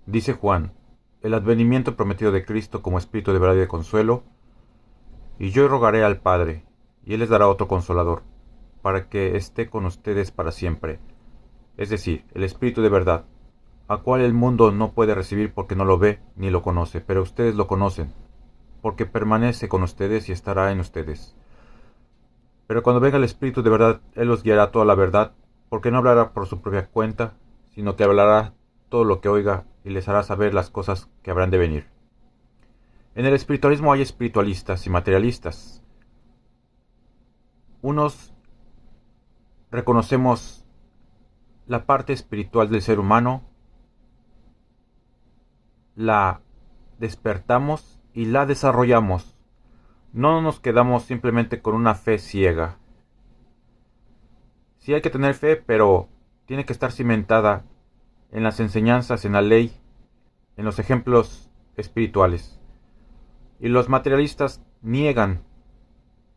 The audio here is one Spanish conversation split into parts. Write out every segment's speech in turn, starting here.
Dice Juan: el advenimiento prometido de Cristo como Espíritu de verdad y de consuelo, y yo rogaré al Padre, y Él les dará otro Consolador, para que esté con ustedes para siempre, es decir, el Espíritu de verdad, a cual el mundo no puede recibir porque no lo ve ni lo conoce, pero ustedes lo conocen, porque permanece con ustedes y estará en ustedes. Pero cuando venga el Espíritu de verdad, Él los guiará a toda la verdad, porque no hablará por su propia cuenta, sino que hablará todo lo que oiga y les hará saber las cosas que habrán de venir. En el espiritualismo hay espiritualistas y materialistas. Unos reconocemos la parte espiritual del ser humano, la despertamos y la desarrollamos. No nos quedamos simplemente con una fe ciega. Sí hay que tener fe, pero tiene que estar cimentada en las enseñanzas, en la ley, en los ejemplos espirituales. Y los materialistas niegan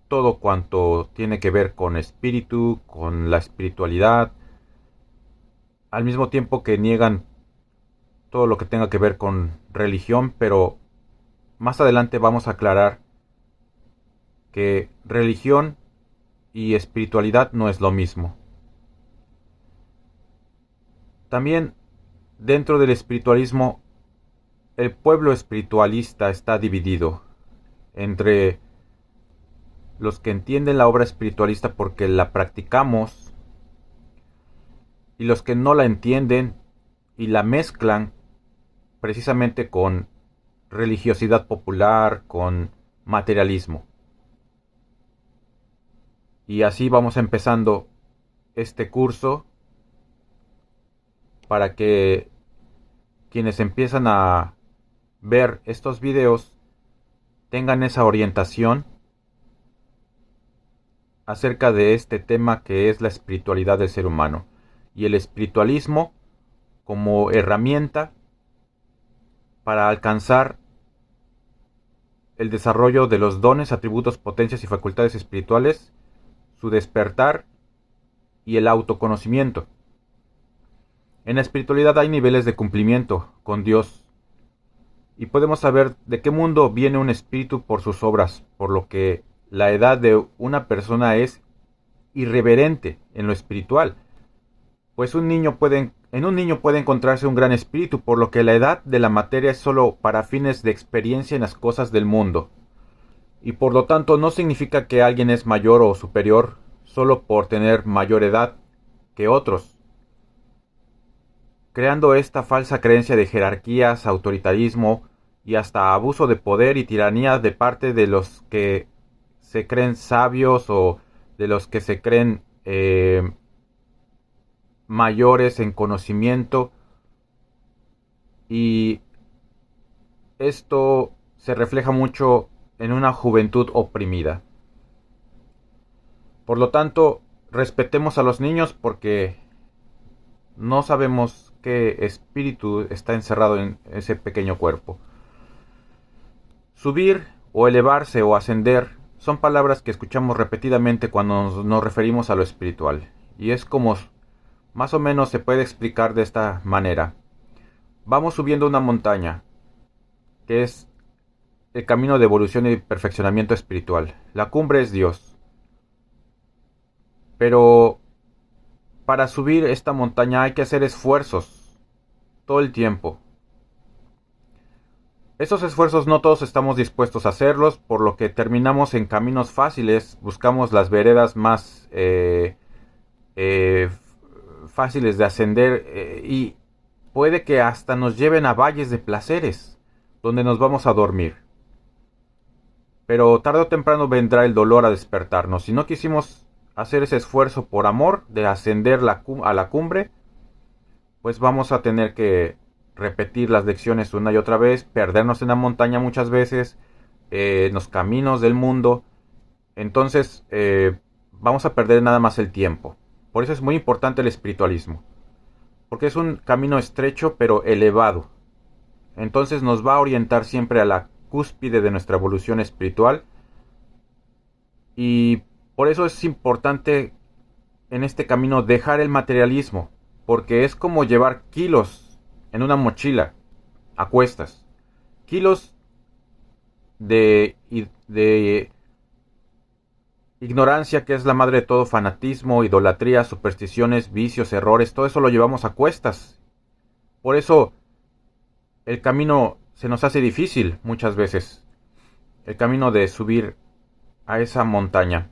todo cuanto tiene que ver con espíritu, con la espiritualidad, al mismo tiempo que niegan todo lo que tenga que ver con religión, pero más adelante vamos a aclarar que religión y espiritualidad no es lo mismo. También dentro del espiritualismo, el pueblo espiritualista está dividido entre los que entienden la obra espiritualista porque la practicamos y los que no la entienden y la mezclan precisamente con religiosidad popular, con materialismo. Y así vamos empezando este curso para que quienes empiezan a ver estos videos tengan esa orientación acerca de este tema que es la espiritualidad del ser humano y el espiritualismo como herramienta para alcanzar el desarrollo de los dones, atributos, potencias y facultades espirituales, su despertar y el autoconocimiento. En la espiritualidad hay niveles de cumplimiento con Dios y podemos saber de qué mundo viene un espíritu por sus obras, por lo que la edad de una persona es irreverente en lo espiritual, pues en un niño puede encontrarse un gran espíritu, por lo que la edad de la materia es solo para fines de experiencia en las cosas del mundo, y por lo tanto no significa que alguien es mayor o superior solo por tener mayor edad que otros, creando esta falsa creencia de jerarquías, autoritarismo y hasta abuso de poder y tiranía de parte de los que se creen sabios o de los que se creen mayores en conocimiento, y esto se refleja mucho en una juventud oprimida. Por lo tanto, respetemos a los niños porque no sabemos qué espíritu está encerrado en ese pequeño cuerpo. Subir o elevarse o ascender son palabras que escuchamos repetidamente cuando nos referimos a lo espiritual, y es como más o menos se puede explicar de esta manera. Vamos subiendo una montaña, que es el camino de evolución y perfeccionamiento espiritual. La cumbre es Dios. Pero para subir esta montaña hay que hacer esfuerzos todo el tiempo. Esos esfuerzos no todos estamos dispuestos a hacerlos, por lo que terminamos en caminos fáciles, buscamos las veredas más eh, fáciles de ascender, y puede que hasta nos lleven a valles de placeres, donde nos vamos a dormir. Pero tarde o temprano vendrá el dolor a despertarnos. Si no quisimos hacer ese esfuerzo por amor de ascender a la cumbre, pues vamos a tener que repetir las lecciones una y otra vez, perdernos en la montaña muchas veces, en los caminos del mundo. Entonces vamos a perder nada más el tiempo. Por eso es muy importante el espiritualismo, porque es un camino estrecho pero elevado. Entonces nos va a orientar siempre a la cúspide de nuestra evolución espiritual, y por eso es importante en este camino dejar el materialismo, porque es como llevar kilos en una mochila. a cuestas. Kilos de ignorancia, que es la madre de todo fanatismo, idolatría, supersticiones, vicios, errores, todo eso lo llevamos a cuestas. Por eso el camino se nos hace difícil muchas veces. El camino de subir a esa montaña.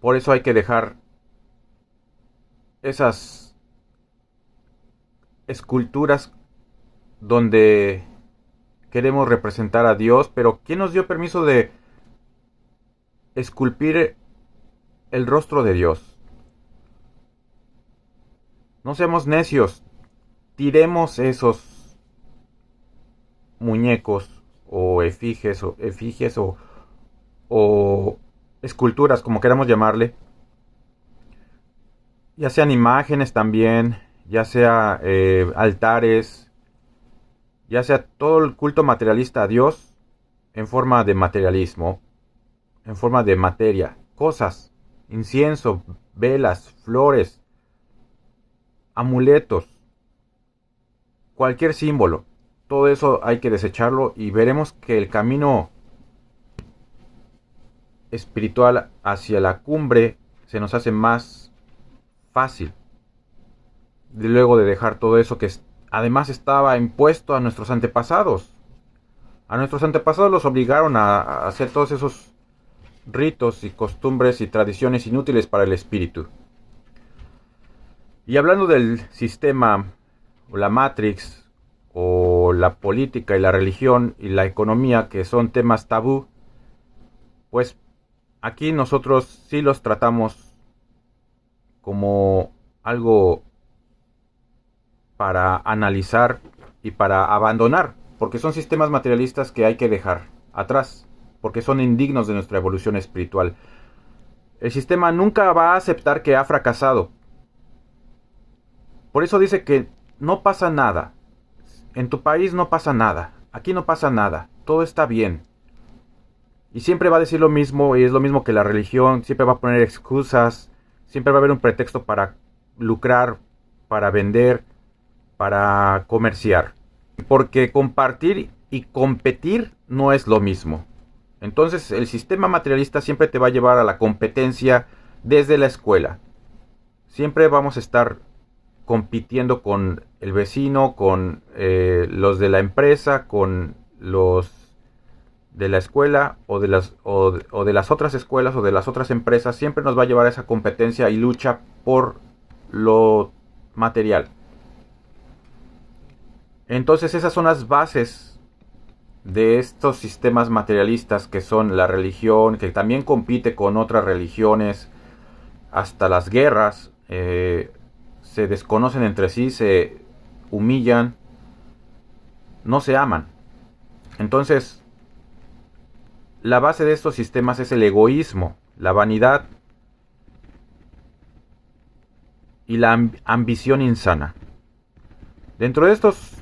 Por eso hay que dejar esas esculturas donde queremos representar a Dios, pero ¿quién nos dio permiso de esculpir el rostro de Dios? No seamos necios, tiremos esos muñecos o efigies o esculturas, como queramos llamarle, ya sean imágenes también, ya sea altares, ya sea todo el culto materialista a Dios en forma de materialismo, en forma de materia, cosas, incienso, velas, flores, amuletos, cualquier símbolo. Todo eso hay que desecharlo y veremos que el camino espiritual hacia la cumbre se nos hace más fácil. Luego de dejar todo eso que además estaba impuesto a nuestros antepasados. A nuestros antepasados los obligaron a hacer todos esos ritos y costumbres y tradiciones inútiles para el espíritu. Y hablando del sistema, o la Matrix, o la política y la religión y la economía, que son temas tabú, pues aquí nosotros sí los tratamos como algo para analizar y para abandonar, porque son sistemas materialistas que hay que dejar atrás, porque son indignos de nuestra evolución espiritual. El sistema nunca va a aceptar que ha fracasado. Por eso dice que no pasa nada. En tu país no pasa nada. Aquí no pasa nada. Todo está bien. Y siempre va a decir lo mismo, y es lo mismo que la religión. Siempre va a poner excusas. Siempre va a haber un pretexto para lucrar, para vender, para comerciar. Porque compartir y competir no es lo mismo. Entonces el sistema materialista siempre te va a llevar a la competencia desde la escuela. Siempre vamos a estar compitiendo con el vecino, con los de la empresa, con los de la escuela o de las otras escuelas o de las otras empresas. Siempre nos va a llevar a esa competencia y lucha por lo material. Entonces esas son las bases de estos sistemas materialistas, que son la religión, que también compite con otras religiones, hasta las guerras. Se desconocen entre sí, se humillan, no se aman. Entonces, la base de estos sistemas es el egoísmo, la vanidad y la ambición insana. Dentro de estos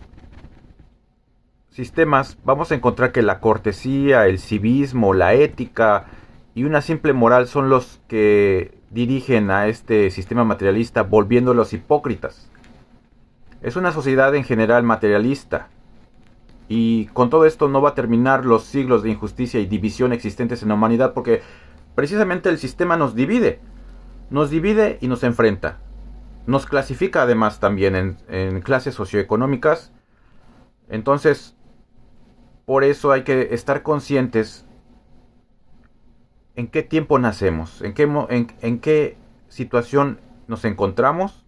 sistemas vamos a encontrar que la cortesía, el civismo, la ética y una simple moral son los que dirigen a este sistema materialista, volviéndolos hipócritas. Es una sociedad en general materialista, y con todo esto no va a terminar los siglos de injusticia y división existentes en la humanidad, porque precisamente el sistema nos divide y nos enfrenta. Nos clasifica además también en clases socioeconómicas. Entonces, por eso hay que estar conscientes en qué tiempo nacemos, en qué situación nos encontramos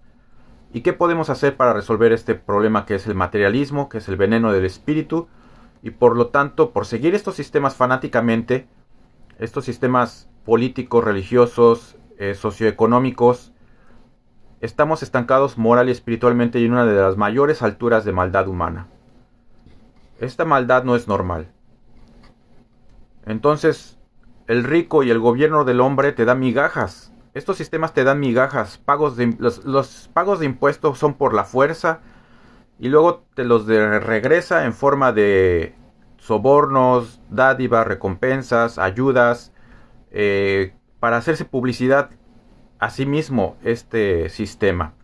y qué podemos hacer para resolver este problema que es el materialismo, que es el veneno del espíritu. Y por lo tanto, por seguir estos sistemas fanáticamente, estos sistemas políticos, religiosos, socioeconómicos, estamos estancados moral y espiritualmente y en una de las mayores alturas de maldad humana. Esta maldad no es normal. Entonces, el rico y el gobierno del hombre te dan migajas. Estos sistemas te dan migajas. Los pagos de impuestos son por la fuerza y luego te los regresa en forma de sobornos, dádivas, recompensas, ayudas, para hacerse publicidad a sí mismo. Este sistema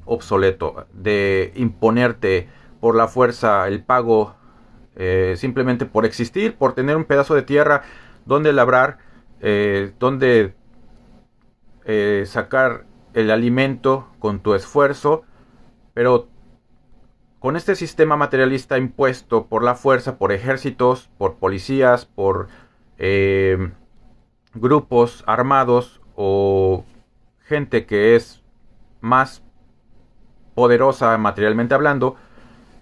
obsoleto de imponerte por la fuerza, el pago, simplemente por existir, por tener un pedazo de tierra donde labrar, donde sacar el alimento con tu esfuerzo. Pero con este sistema materialista impuesto por la fuerza, por ejércitos, por policías, por grupos armados o gente que es más poderosa materialmente hablando,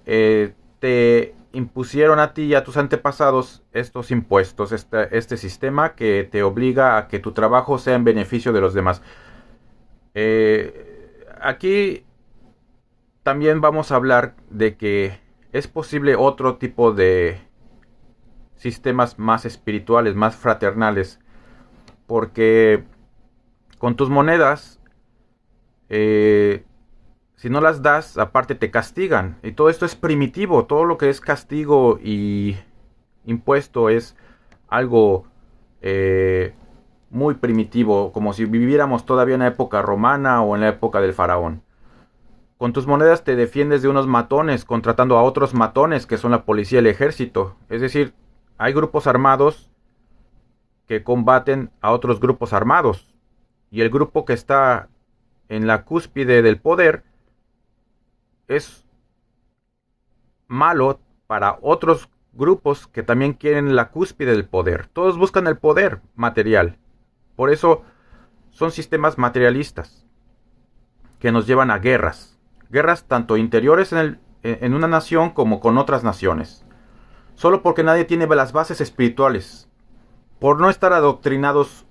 te impusieron a ti y a tus antepasados estos impuestos, este sistema que te obliga a que tu trabajo sea en beneficio de los demás. Aquí también vamos a hablar de que es posible otro tipo de sistemas más espirituales, más fraternales, porque con tus monedas, si no las das, aparte te castigan. Y todo esto es primitivo. Todo lo que es castigo y impuesto es algo muy primitivo, como si viviéramos todavía en la época romana o en la época del faraón. Con tus monedas te defiendes de unos matones, contratando a otros matones que son la policía y el ejército. Es decir, hay grupos armados que combaten a otros grupos armados. Y el grupo que está en la cúspide del poder es malo para otros grupos que también quieren la cúspide del poder. Todos buscan el poder material. Por eso son sistemas materialistas que nos llevan a guerras. Guerras tanto interiores en una nación como con otras naciones. Solo porque nadie tiene las bases espirituales. Por no estar adoctrinados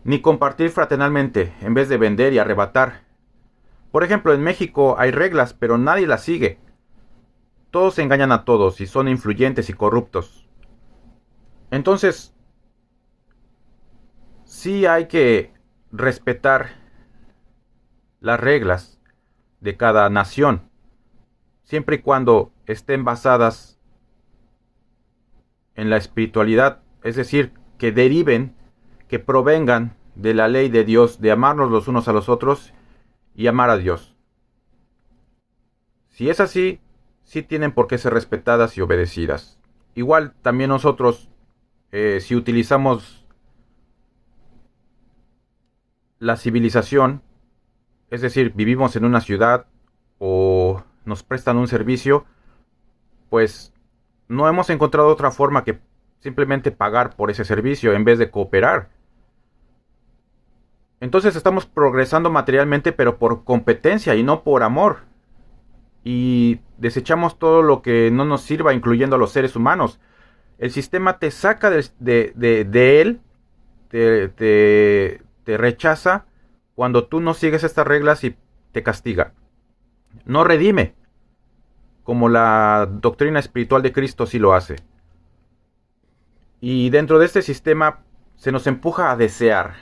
ni compartir fraternalmente en vez de vender y arrebatar. Por ejemplo, en México hay reglas, pero nadie las sigue. Todos engañan a todos y son influyentes y corruptos. Entonces, sí hay que respetar las reglas de cada nación, siempre y cuando estén basadas en la espiritualidad, es decir, que deriven, que provengan de la ley de Dios, de amarnos los unos a los otros y amar a Dios. Si es así, sí tienen por qué ser respetadas y obedecidas. Igual también nosotros, si utilizamos la civilización, es decir, vivimos en una ciudad o nos prestan un servicio, pues no hemos encontrado otra forma que simplemente pagar por ese servicio en vez de cooperar. Entonces estamos progresando materialmente, pero por competencia y no por amor. Y desechamos todo lo que no nos sirva, incluyendo a los seres humanos. El sistema te saca de él, te rechaza cuando tú no sigues estas reglas y te castiga. No redime, como la doctrina espiritual de Cristo sí lo hace. Y dentro de este sistema se nos empuja a desear,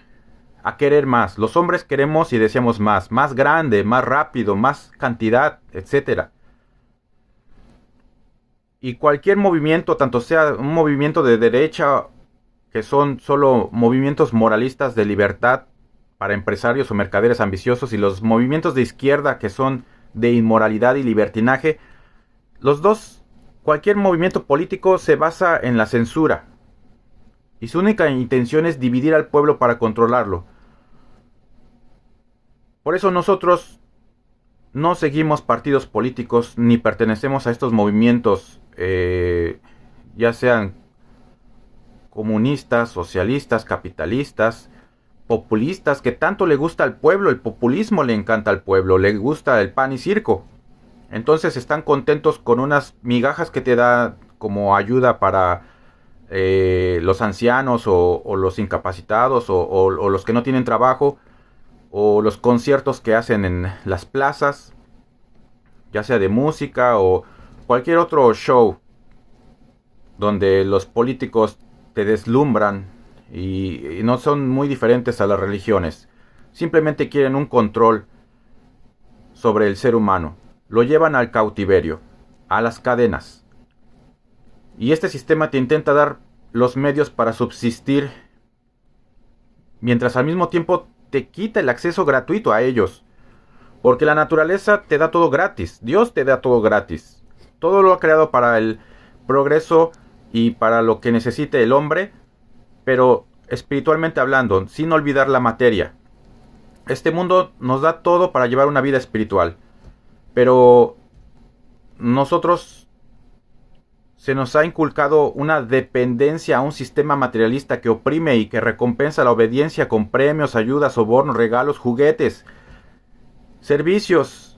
a querer más. Los hombres queremos y deseamos más, más grande, más rápido, más cantidad, etc. Y cualquier movimiento, tanto sea un movimiento de derecha, que son solo movimientos moralistas de libertad para empresarios o mercaderes ambiciosos, y los movimientos de izquierda, que son de inmoralidad y libertinaje, los dos, cualquier movimiento político se basa en la censura. Y su única intención es dividir al pueblo para controlarlo. Por eso nosotros no seguimos partidos políticos ni pertenecemos a estos movimientos, ya sean comunistas, socialistas, capitalistas, populistas, que tanto le gusta al pueblo. El populismo le encanta al pueblo, le gusta el pan y circo. Entonces están contentos con unas migajas que te da como ayuda para los ancianos o los incapacitados o los que no tienen trabajo, o los conciertos que hacen en las plazas, ya sea de música o cualquier otro show donde los políticos te deslumbran y no son muy diferentes a las religiones. Simplemente quieren un control sobre el ser humano. Lo llevan al cautiverio, a las cadenas. Y este sistema te intenta dar los medios para subsistir, mientras al mismo tiempo te quita el acceso gratuito a ellos. Porque la naturaleza te da todo gratis. Dios te da todo gratis. todo lo ha creado para el progreso y para lo que necesite el hombre, pero espiritualmente hablando, sin olvidar la materia. Este mundo nos da todo para llevar una vida espiritual, pero nosotros se nos ha inculcado una dependencia a un sistema materialista que oprime y que recompensa la obediencia con premios, ayudas, sobornos, regalos, juguetes, servicios.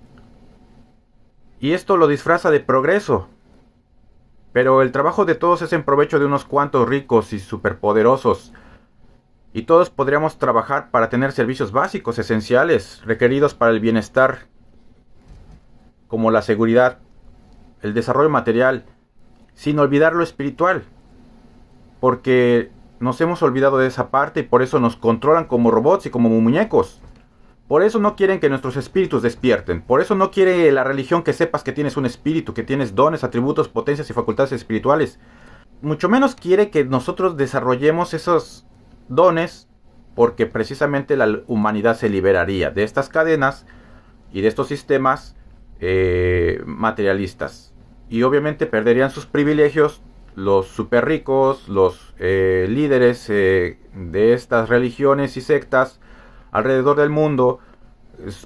Y esto lo disfraza de progreso. Pero el trabajo de todos es en provecho de unos cuantos ricos y superpoderosos. Y todos podríamos trabajar para tener servicios básicos, esenciales, requeridos para el bienestar, como la seguridad, el desarrollo material, sin olvidar lo espiritual, porque nos hemos olvidado de esa parte y por eso nos controlan como robots y como muñecos. Por eso no quieren que nuestros espíritus despierten. Por eso no quiere la religión que sepas que tienes un espíritu, que tienes dones, atributos, potencias y facultades espirituales. Mucho menos quiere que nosotros desarrollemos esos dones, porque precisamente la humanidad se liberaría de estas cadenas y de estos sistemas materialistas. Y obviamente perderían sus privilegios los super ricos, los líderes de estas religiones y sectas alrededor del mundo.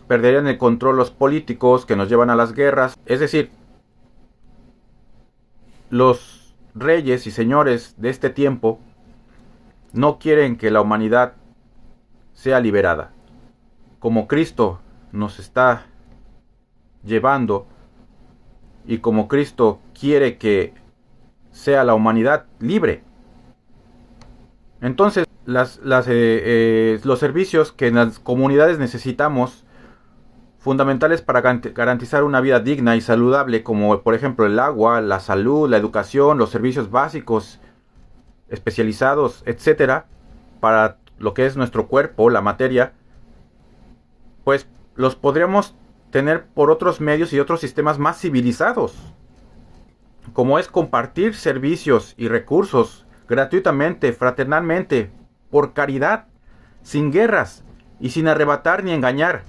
Perderían el control los políticos que nos llevan a las guerras. Es decir, los reyes y señores de este tiempo no quieren que la humanidad sea liberada. Como Cristo nos está llevando y como Cristo quiere que sea la humanidad libre. Entonces, los servicios que en las comunidades necesitamos, fundamentales para garantizar una vida digna y saludable, como por ejemplo el agua, la salud, la educación, los servicios básicos, especializados, etcétera, para lo que es nuestro cuerpo, la materia, pues los podríamos tener por otros medios y otros sistemas más civilizados, como es compartir servicios y recursos gratuitamente, fraternalmente, por caridad, sin guerras y sin arrebatar ni engañar.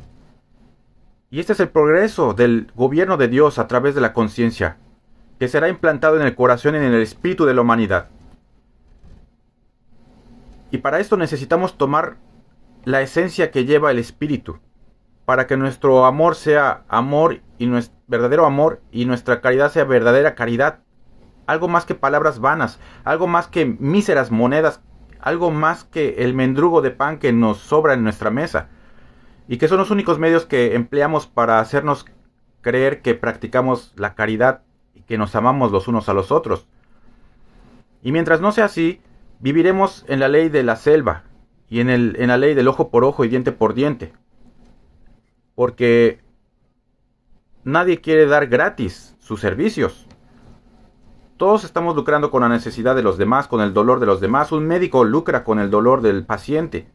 Y este es el progreso del gobierno de Dios a través de la conciencia, que será implantado en el corazón y en el espíritu de la humanidad. Y para esto necesitamos tomar la esencia que lleva el espíritu, para que nuestro amor sea amor y nuestro verdadero amor y nuestra caridad sea verdadera caridad. Algo más que palabras vanas, algo más que míseras monedas, algo más que el mendrugo de pan que nos sobra en nuestra mesa, y que son los únicos medios que empleamos para hacernos creer que practicamos la caridad y que nos amamos los unos a los otros. Y mientras no sea así, viviremos en la ley de la selva y en la ley del ojo por ojo y diente por diente. Porque nadie quiere dar gratis sus servicios. Todos estamos lucrando con la necesidad de los demás, con el dolor de los demás. Un médico lucra con el dolor del paciente.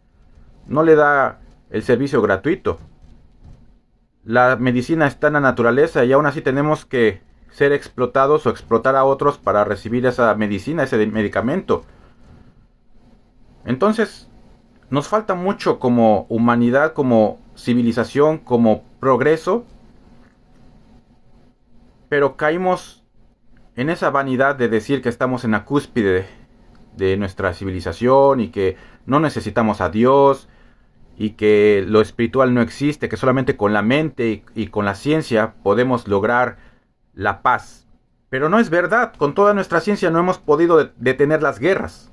No le da el servicio gratuito. La medicina está en la naturaleza y aún así tenemos que ser explotados o explotar a otros para recibir esa medicina, ese medicamento. Entonces, nos falta mucho como humanidad, como civilización, como progreso, pero caímos en esa vanidad de decir que estamos en la cúspide de nuestra civilización y que no necesitamos a Dios y que lo espiritual no existe, que solamente con la mente y con la ciencia podemos lograr la paz. Pero no es verdad, con toda nuestra ciencia no hemos podido detener las guerras.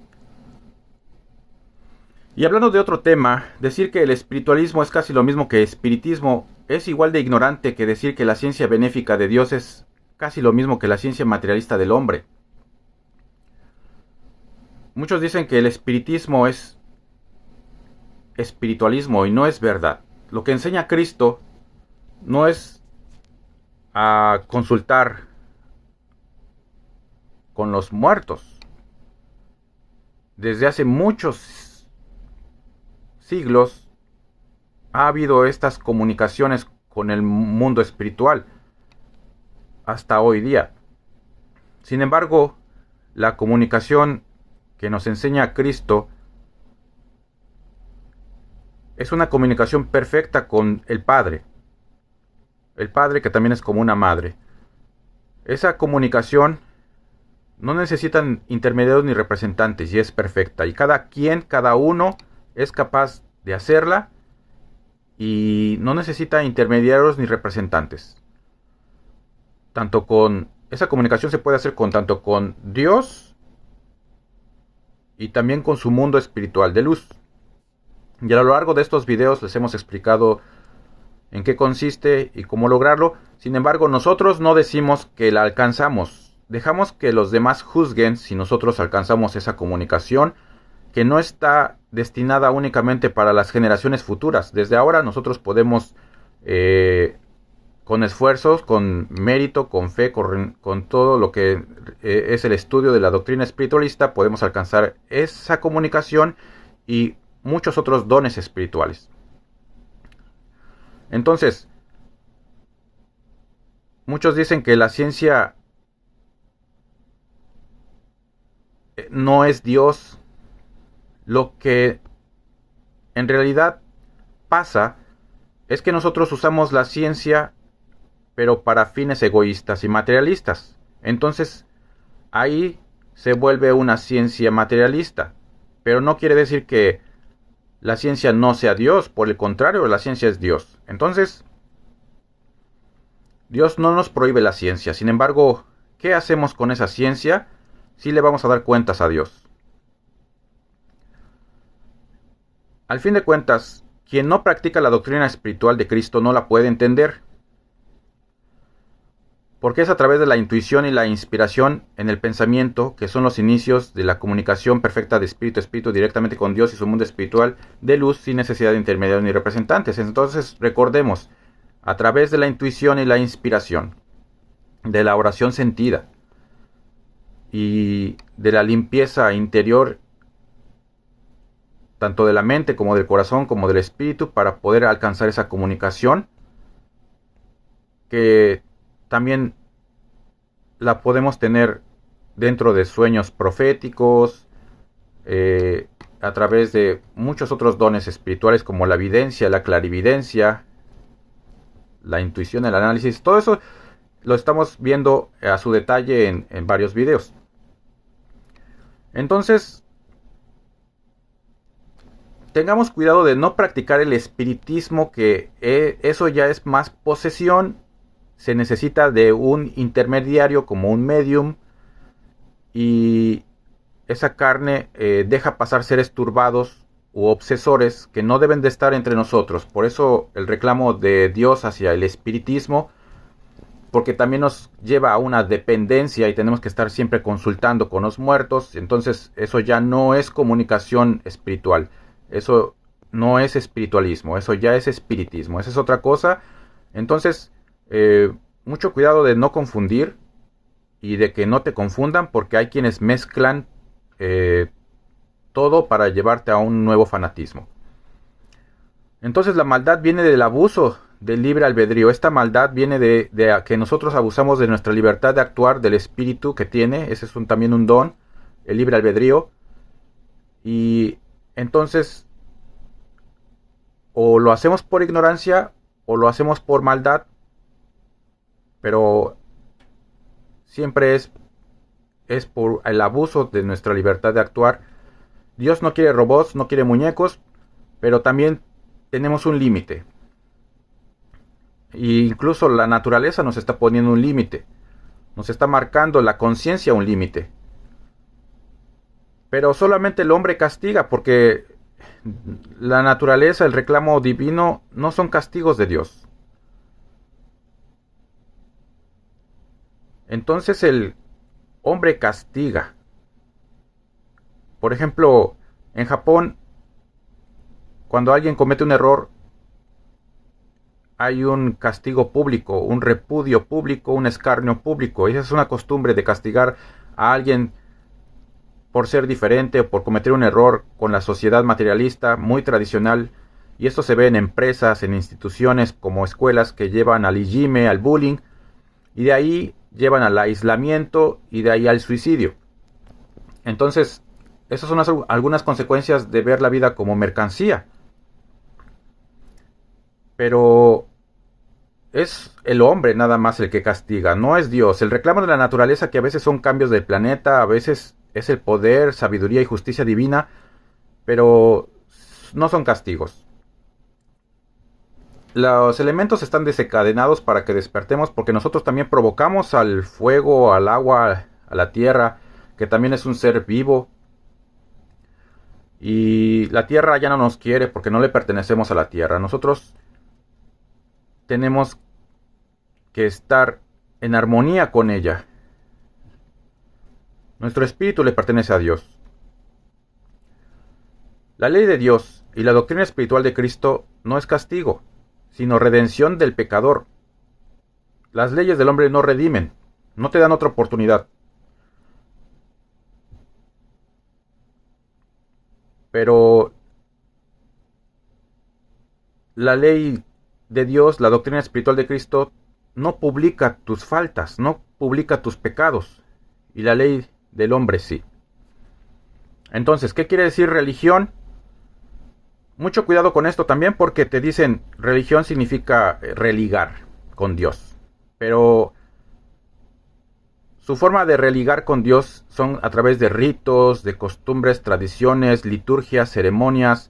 Y hablando de otro tema, decir que el espiritualismo es casi lo mismo que espiritismo es igual de ignorante que decir que la ciencia benéfica de Dios es casi lo mismo que la ciencia materialista del hombre. Muchos dicen que el espiritismo es espiritualismo y no es verdad. Lo que enseña Cristo no es a consultar con los muertos. Desde hace muchos siglos ha habido estas comunicaciones con el mundo espiritual hasta hoy día. Sin embargo, la comunicación que nos enseña Cristo es una comunicación perfecta con el Padre que también es como una madre. Esa comunicación no necesitan intermediarios ni representantes y es perfecta. Y cada uno es capaz de hacerla y no necesita intermediarios ni representantes. Esa comunicación se puede hacer tanto con Dios y también con su mundo espiritual de luz. Y a lo largo de estos videos les hemos explicado en qué consiste y cómo lograrlo. Sin embargo, nosotros no decimos que la alcanzamos. Dejamos que los demás juzguen si nosotros alcanzamos esa comunicación que no está destinada únicamente para las generaciones futuras. Desde ahora nosotros podemos, con esfuerzos, con mérito, con fe, con todo lo que es el estudio de la doctrina espiritualista, podemos alcanzar esa comunicación y muchos otros dones espirituales. Entonces, muchos dicen que la ciencia no es Dios. Lo que en realidad pasa es que nosotros usamos la ciencia, pero para fines egoístas y materialistas. Entonces, ahí se vuelve una ciencia materialista. Pero no quiere decir que la ciencia no sea Dios, por el contrario, la ciencia es Dios. Entonces, Dios no nos prohíbe la ciencia. Sin embargo, ¿qué hacemos con esa ciencia? Sí le vamos a dar cuentas a Dios. Al fin de cuentas, quien no practica la doctrina espiritual de Cristo no la puede entender. Porque es a través de la intuición y la inspiración en el pensamiento que son los inicios de la comunicación perfecta de espíritu a espíritu directamente con Dios y su mundo espiritual de luz sin necesidad de intermediarios ni representantes. Entonces recordemos, a través de la intuición y la inspiración, de la oración sentida y de la limpieza interior, tanto de la mente como del corazón como del espíritu, para poder alcanzar esa comunicación que también la podemos tener dentro de sueños proféticos, a través de muchos otros dones espirituales como la evidencia, la clarividencia, la intuición, el análisis. Todo eso lo estamos viendo a su detalle en varios videos. Entonces, tengamos cuidado de no practicar el espiritismo, que eso ya es más posesión. Se necesita de un intermediario como un medium, y esa carne deja pasar seres turbados u obsesores que no deben de estar entre nosotros. Por eso el reclamo de Dios hacia el espiritismo, porque también nos lleva a una dependencia y tenemos que estar siempre consultando con los muertos. Entonces eso ya no es comunicación espiritual, eso no es espiritualismo, eso ya es espiritismo, esa es otra cosa. Entonces mucho cuidado de no confundir y de que no te confundan, porque hay quienes mezclan todo para llevarte a un nuevo fanatismo. Entonces la maldad viene del abuso del libre albedrío. Esta maldad viene de que nosotros abusamos de nuestra libertad de actuar, del espíritu que tiene. Ese es también un don, el libre albedrío. Y entonces o lo hacemos por ignorancia o lo hacemos por maldad, pero siempre es por el abuso de nuestra libertad de actuar. Dios no quiere robots, no quiere muñecos, pero también tenemos un límite. E incluso la naturaleza nos está poniendo un límite. Nos está marcando la conciencia un límite. Pero solamente el hombre castiga, porque la naturaleza, el reclamo divino, no son castigos de Dios. Entonces el hombre castiga. Por ejemplo, en Japón, cuando alguien comete un error, hay un castigo público, un repudio público, un escarnio público. Esa es una costumbre de castigar a alguien por ser diferente o por cometer un error con la sociedad materialista muy tradicional. Y esto se ve en empresas, en instituciones como escuelas, que llevan al ijime, al bullying, y de ahí llevan al aislamiento y de ahí al suicidio. Entonces, esas son algunas consecuencias de ver la vida como mercancía. Pero es el hombre nada más el que castiga, no es Dios. El reclamo de la naturaleza, que a veces son cambios del planeta, a veces es el poder, sabiduría y justicia divina, pero no son castigos. Los elementos están desencadenados para que despertemos, porque nosotros también provocamos al fuego, al agua, a la tierra, que también es un ser vivo. Y la tierra ya no nos quiere porque no le pertenecemos a la tierra. Nosotros tenemos que estar en armonía con ella. Nuestro espíritu le pertenece a Dios. La ley de Dios y la doctrina espiritual de Cristo no es castigo, sino redención del pecador. Las leyes del hombre no redimen, no te dan otra oportunidad. Pero la ley de Dios, la doctrina espiritual de Cristo, no publica tus faltas, no publica tus pecados. Y la ley del hombre sí. Entonces, ¿qué quiere decir religión? Mucho cuidado con esto también, porque te dicen religión significa religar con Dios. Pero su forma de religar con Dios son a través de ritos, de costumbres, tradiciones, liturgias, ceremonias,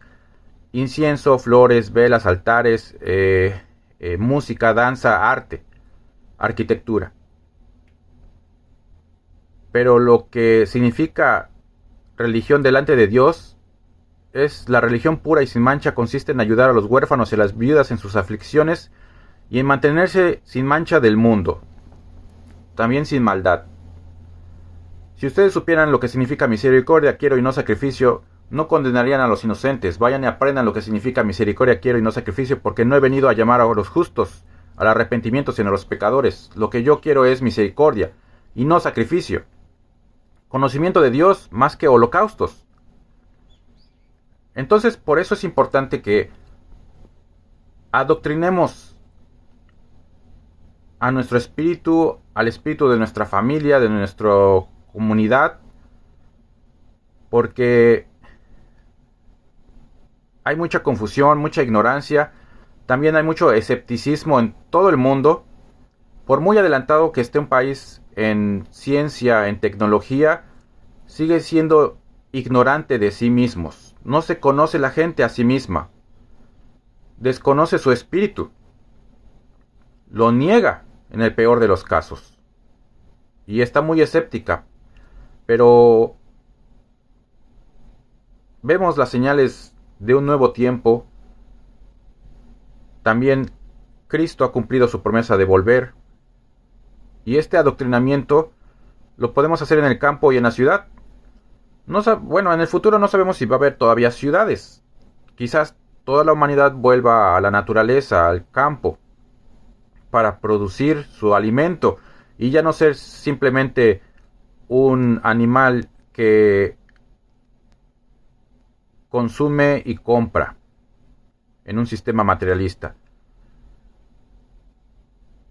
incienso, flores, velas, altares, música, danza, arte, arquitectura. Pero lo que significa religión delante de Dios es la religión pura y sin mancha. Consiste en ayudar a los huérfanos y a las viudas en sus aflicciones y en mantenerse sin mancha del mundo, también sin maldad. Si ustedes supieran lo que significa misericordia quiero y no sacrificio, no condenarían a los inocentes. Vayan y aprendan lo que significa misericordia quiero y no sacrificio, porque no he venido a llamar a los justos al arrepentimiento, sino a los pecadores. Lo que yo quiero es misericordia y no sacrificio. Conocimiento de Dios más que holocaustos. Entonces, por eso es importante que adoctrinemos a nuestro espíritu, al espíritu de nuestra familia, de nuestra comunidad, porque hay mucha confusión, mucha ignorancia, también hay mucho escepticismo en todo el mundo. Por muy adelantado que esté un país en ciencia, en tecnología, sigue siendo ignorante de sí mismos. No se conoce la gente a sí misma. Desconoce su espíritu. Lo niega en el peor de los casos. Y está muy escéptica. Pero vemos las señales de un nuevo tiempo. También Cristo ha cumplido su promesa de volver. Y este adoctrinamiento lo podemos hacer en el campo y en la ciudad. Bueno, en el futuro no sabemos si va a haber todavía ciudades. Quizás toda la humanidad vuelva a la naturaleza, al campo, para producir su alimento y ya no ser simplemente un animal que consume y compra en un sistema materialista,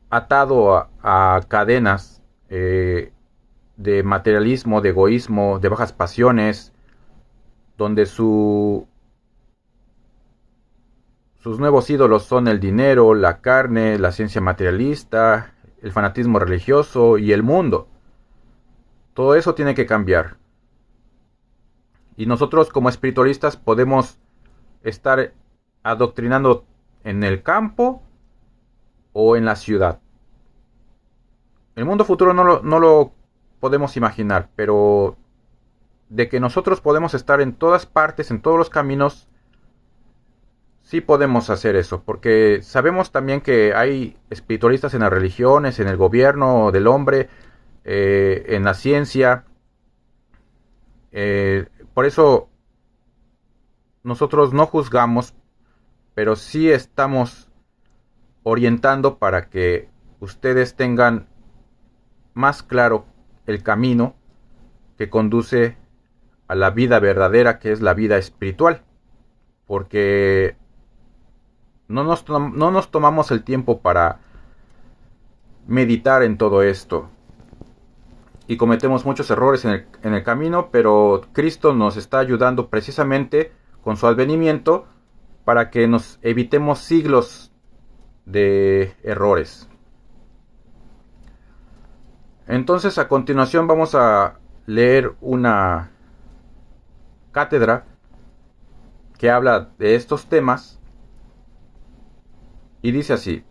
atado a cadenas de materialismo, de egoísmo, de bajas pasiones, donde sus nuevos ídolos son el dinero, la carne, la ciencia materialista, el fanatismo religioso y el mundo. Todo eso tiene que cambiar. Y nosotros como espiritualistas podemos estar adoctrinando en el campo o en la ciudad. El mundo futuro no lo podemos imaginar, pero de que nosotros podemos estar en todas partes, en todos los caminos, sí podemos hacer eso, porque sabemos también que hay espiritualistas en las religiones, en el gobierno del hombre, en la ciencia. Por eso nosotros no juzgamos, pero sí estamos orientando para que ustedes tengan más claro el camino que conduce a la vida verdadera, que es la vida espiritual. Porque no nos tomamos el tiempo para meditar en todo esto. Y cometemos muchos errores en el camino, pero Cristo nos está ayudando precisamente con su advenimiento para que nos evitemos siglos de errores. Entonces, a continuación vamos a leer una cátedra que habla de estos temas y dice así: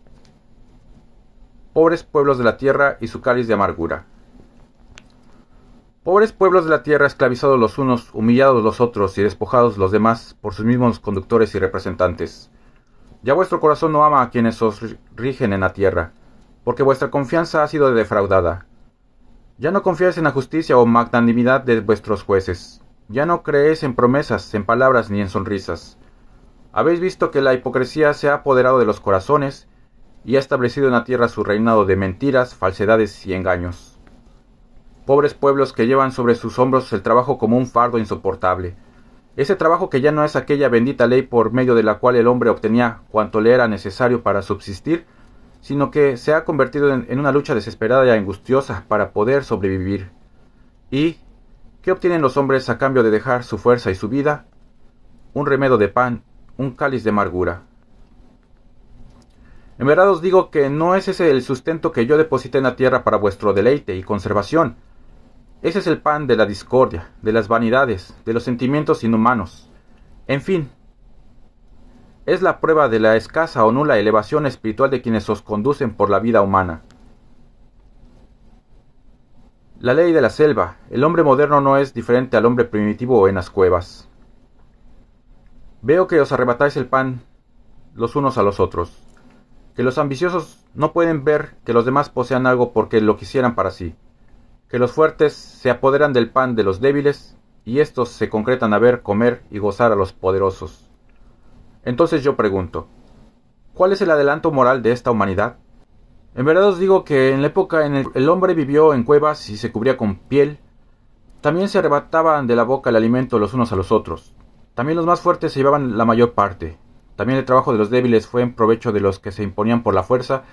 Pobres pueblos de la tierra y su cáliz de amargura. Pobres pueblos de la tierra, esclavizados los unos, humillados los otros y despojados los demás por sus mismos conductores y representantes. Ya vuestro corazón no ama a quienes os rigen en la tierra, porque vuestra confianza ha sido defraudada. Ya no confiáis en la justicia o magnanimidad de vuestros jueces. Ya no creéis en promesas, en palabras ni en sonrisas. Habéis visto que la hipocresía se ha apoderado de los corazones y ha establecido en la tierra su reinado de mentiras, falsedades y engaños. Pobres pueblos que llevan sobre sus hombros el trabajo como un fardo insoportable. Ese trabajo que ya no es aquella bendita ley por medio de la cual el hombre obtenía cuanto le era necesario para subsistir, sino que se ha convertido en una lucha desesperada y angustiosa para poder sobrevivir. ¿Y qué obtienen los hombres a cambio de dejar su fuerza y su vida? Un remedo de pan, un cáliz de amargura. En verdad os digo que no es ese el sustento que yo deposité en la tierra para vuestro deleite y conservación. Ese es el pan de la discordia, de las vanidades, de los sentimientos inhumanos. En fin, es la prueba de la escasa o nula elevación espiritual de quienes os conducen por la vida humana. La ley de la selva, el hombre moderno no es diferente al hombre primitivo en las cuevas. Veo que os arrebatáis el pan los unos a los otros, que los ambiciosos no pueden ver que los demás posean algo porque lo quisieran para sí, que los fuertes se apoderan del pan de los débiles y estos se concretan a ver, comer y gozar a los poderosos. Entonces yo pregunto, ¿cuál es el adelanto moral de esta humanidad? En verdad os digo que en la época en la que el hombre vivió en cuevas y se cubría con piel, también se arrebataban de la boca el alimento los unos a los otros. También los más fuertes se llevaban la mayor parte. También el trabajo de los débiles fue en provecho de los que se imponían por la fuerza.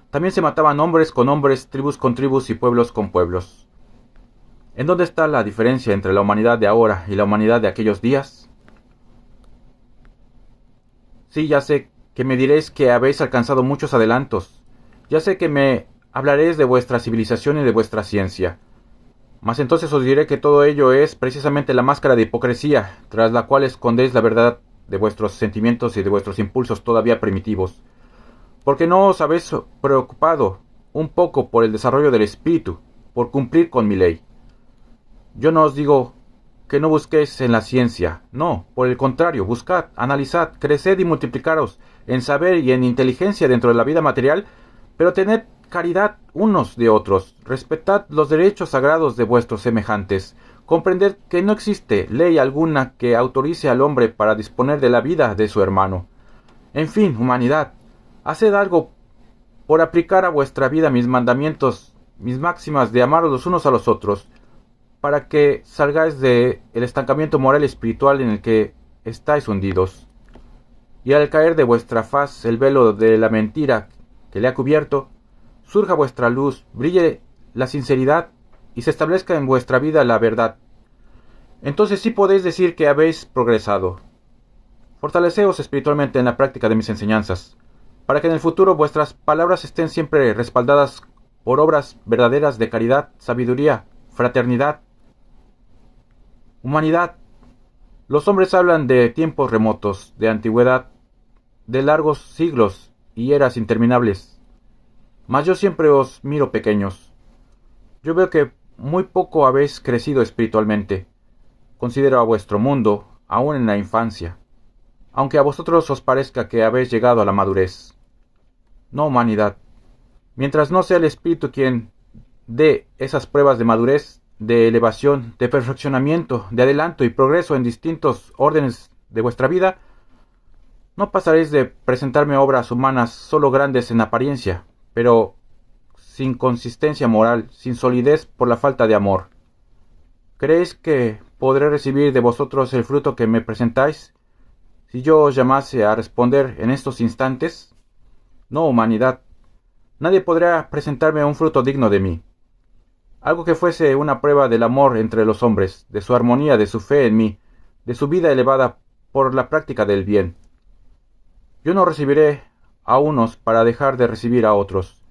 También se mataban hombres con hombres, tribus con tribus y pueblos con pueblos. ¿En dónde está la diferencia entre la humanidad de ahora y la humanidad de aquellos días? Sí, ya sé que me diréis que habéis alcanzado muchos adelantos. Ya sé que me hablaréis de vuestra civilización y de vuestra ciencia. Mas entonces os diré que todo ello es precisamente la máscara de hipocresía, tras la cual escondéis la verdad de vuestros sentimientos y de vuestros impulsos todavía primitivos. Porque no os habéis preocupado un poco por el desarrollo del espíritu, por cumplir con mi ley. Yo no os digo que no busquéis en la ciencia, no, por el contrario, buscad, analizad, creced y multiplicaros en saber y en inteligencia dentro de la vida material, pero tened caridad unos de otros, respetad los derechos sagrados de vuestros semejantes, comprended que no existe ley alguna que autorice al hombre para disponer de la vida de su hermano. En fin, humanidad, haced algo por aplicar a vuestra vida mis mandamientos, mis máximas de amaros los unos a los otros, para que salgáis de el estancamiento moral y espiritual en el que estáis hundidos. Y al caer de vuestra faz el velo de la mentira que le ha cubierto, surja vuestra luz, brille la sinceridad y se establezca en vuestra vida la verdad. Entonces sí podéis decir que habéis progresado. Fortaleceos espiritualmente en la práctica de mis enseñanzas, para que en el futuro vuestras palabras estén siempre respaldadas por obras verdaderas de caridad, sabiduría, fraternidad, humanidad. Los hombres hablan de tiempos remotos, de antigüedad, de largos siglos y eras interminables. Mas yo siempre os miro pequeños. Yo veo que muy poco habéis crecido espiritualmente. Considero a vuestro mundo aún en la infancia, aunque a vosotros os parezca que habéis llegado a la madurez. No, humanidad. Mientras no sea el espíritu quien dé esas pruebas de madurez, de elevación, de perfeccionamiento, de adelanto y progreso en distintos órdenes de vuestra vida, no pasaréis de presentarme obras humanas solo grandes en apariencia, pero sin consistencia moral, sin solidez por la falta de amor. ¿Creéis que podré recibir de vosotros el fruto que me presentáis si yo os llamase a responder en estos instantes? No, humanidad. Nadie podrá presentarme un fruto digno de mí. Algo que fuese una prueba del amor entre los hombres, de su armonía, de su fe en mí, de su vida elevada por la práctica del bien. Yo no recibiré a unos para dejar de recibir a otros.